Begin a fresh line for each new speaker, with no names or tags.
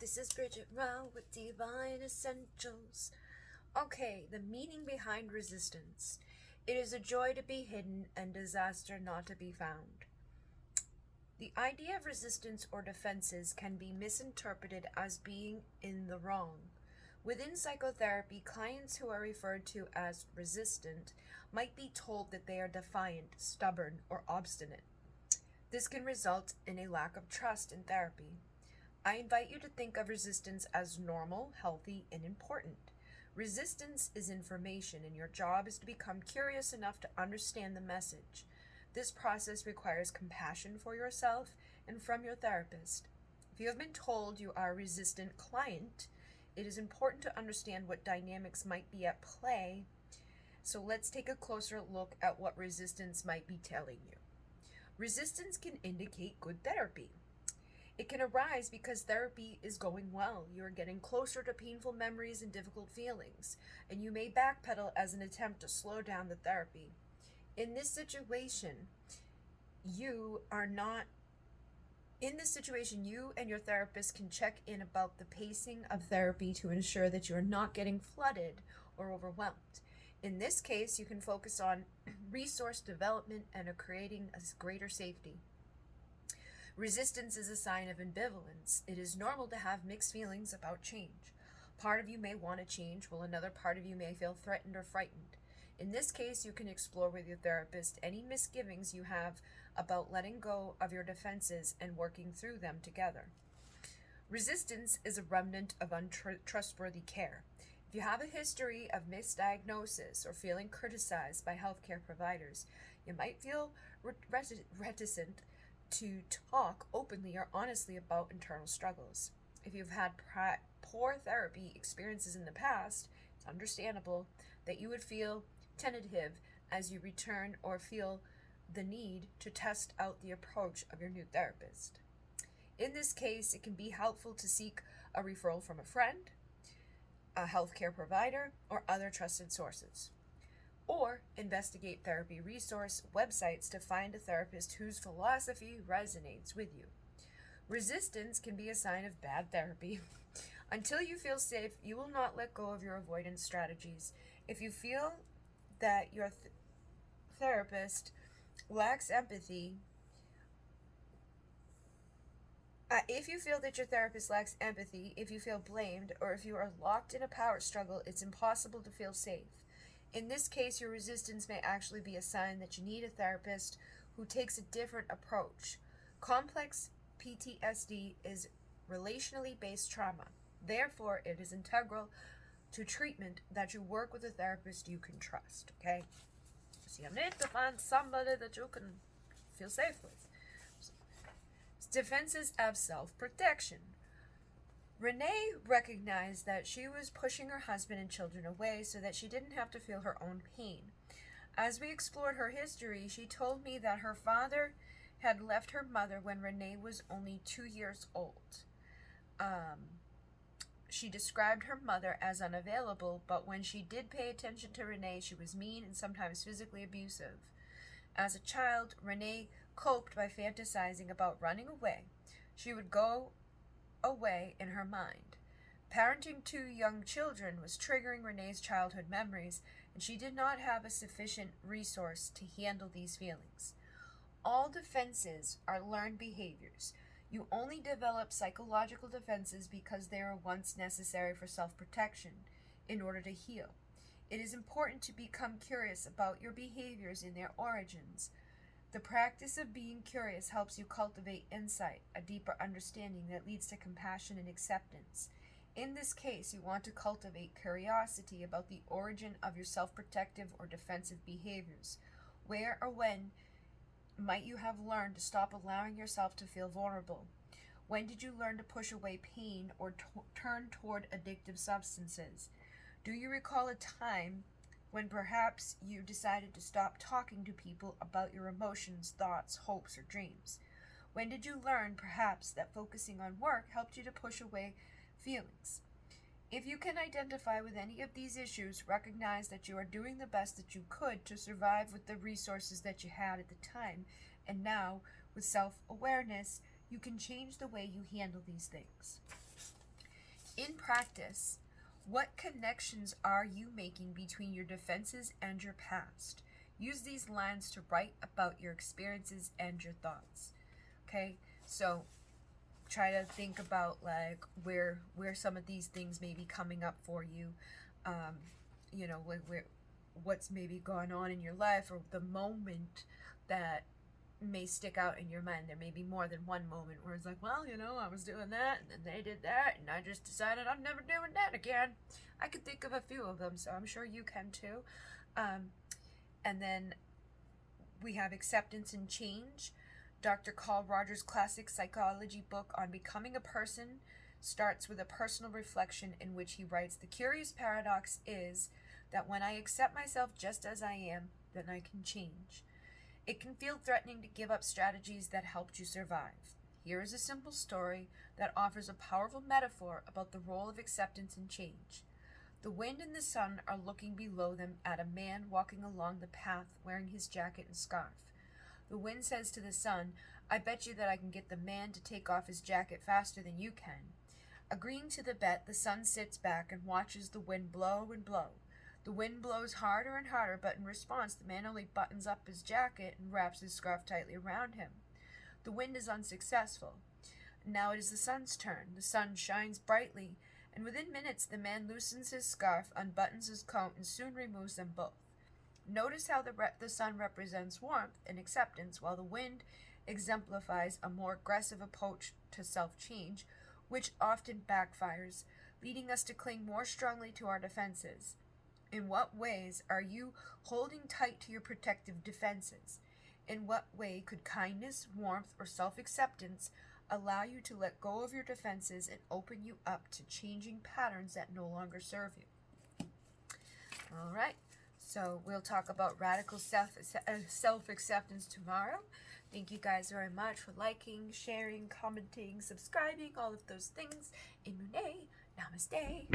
This is Bridget Rowe with Divine Essentials. Okay, the meaning behind resistance. It is a joy to be hidden and disaster not to be found. The idea of resistance or defenses can be misinterpreted as being in the wrong. Within psychotherapy, clients who are referred to as resistant might be told that they are defiant, stubborn, or obstinate. This can result in a lack of trust in therapy. I invite you to think of resistance as normal, healthy, and important. Resistance is information, and your job is to become curious enough to understand the message. This process requires compassion for yourself and from your therapist. If you have been told you are a resistant client, it is important to understand what dynamics might be at play. So let's take a closer look at what resistance might be telling you. Resistance can indicate good therapy. It can arise because therapy is going well. You are getting closer to painful memories and difficult feelings, and you may backpedal as an attempt to slow down the therapy. In this situation, you and your therapist can check in about the pacing of therapy to ensure that you are not getting flooded or overwhelmed. In this case, you can focus on resource development and creating a greater safety. Resistance is a sign of ambivalence. It is normal to have mixed feelings about change. Part of you may want to change, while another part of you may feel threatened or frightened. In this case, you can explore with your therapist any misgivings you have about letting go of your defenses and working through them together. Resistance is a remnant of untrustworthy care. If you have a history of misdiagnosis or feeling criticized by healthcare providers, you might feel reticent to talk openly or honestly about internal struggles. If you've had poor therapy experiences in the past, it's understandable that you would feel tentative as you return or feel the need to test out the approach of your new therapist. In this case, it can be helpful to seek a referral from a friend, a healthcare provider, or other trusted sources. Or investigate therapy resource websites to find a therapist whose philosophy resonates with you. Resistance can be a sign of bad therapy. Until you feel safe, you will not let go of your avoidance strategies. If you feel that your therapist lacks empathy, if you feel blamed, or if you are locked in a power struggle, it's impossible to feel safe. In this case, your resistance may actually be a sign that you need a therapist who takes a different approach. Complex PTSD is relationally based trauma. Therefore, it is integral to treatment that you work with a therapist you can trust, okay? So you need to find somebody that you can feel safe with. Defenses of self-protection. Renee recognized that she was pushing her husband and children away so that she didn't have to feel her own pain. As we explored her history, she told me that her father had left her mother when Renee was only 2 years old. She described her mother as unavailable, but when she did pay attention to Renee, she was mean and sometimes physically abusive. As a child, Renee coped by fantasizing about running away. She would go away in her mind. Parenting 2 young children was triggering Renee's childhood memories, and she did not have a sufficient resource to handle these feelings. All defenses are learned behaviors. You only develop psychological defenses because they were once necessary for self-protection in order to heal. It is important to become curious about your behaviors and their origins. The practice of being curious helps you cultivate insight, a deeper understanding that leads to compassion and acceptance. In this case, you want to cultivate curiosity about the origin of your self-protective or defensive behaviors. Where or when might you have learned to stop allowing yourself to feel vulnerable? When did you learn to push away pain or turn toward addictive substances? Do you recall a time when perhaps you decided to stop talking to people about your emotions, thoughts, hopes, or dreams? When did you learn, perhaps, that focusing on work helped you to push away feelings? If you can identify with any of these issues, recognize that you are doing the best that you could to survive with the resources that you had at the time, and now, with self-awareness, you can change the way you handle these things. In practice, what connections are you making between your defenses and your past? Use these lines to write about your experiences and your thoughts. Okay, so try to think about like where some of these things may be coming up for you. You know, where what's maybe going on in your life, or the moment that may stick out in your mind. There may be more than one moment where it's like, well, you know, I was doing that and then they did that and I just decided I'm never doing that again. I could think of a few of them, so I'm sure you can too. And then we have acceptance and change. Dr. Carl Rogers' classic psychology book on becoming a person starts with a personal reflection in which he writes, "The curious paradox is that when I accept myself just as I am, then I can change. It can feel threatening to give up strategies that helped you survive. Here is a simple story that offers a powerful metaphor about the role of acceptance and change. The wind and the sun are looking below them at a man walking along the path wearing his jacket and scarf. The wind says to the sun, 'I bet you that I can get the man to take off his jacket faster than you can.' Agreeing to the bet, the sun sits back and watches the wind blow and blow. The wind blows harder and harder, but in response, the man only buttons up his jacket and wraps his scarf tightly around him. The wind is unsuccessful. Now it is the sun's turn. The sun shines brightly, and within minutes the man loosens his scarf, unbuttons his coat, and soon removes them both. Notice how the sun represents warmth and acceptance, while the wind exemplifies a more aggressive approach to self-change, which often backfires, leading us to cling more strongly to our defenses. In what ways are you holding tight to your protective defenses? In what way could kindness, warmth, or self-acceptance allow you to let go of your defenses and open you up to changing patterns that no longer serve you?" All right, so we'll talk about radical self-acceptance tomorrow. Thank you guys very much for liking, sharing, commenting, subscribing, all of those things. In Monet, namaste.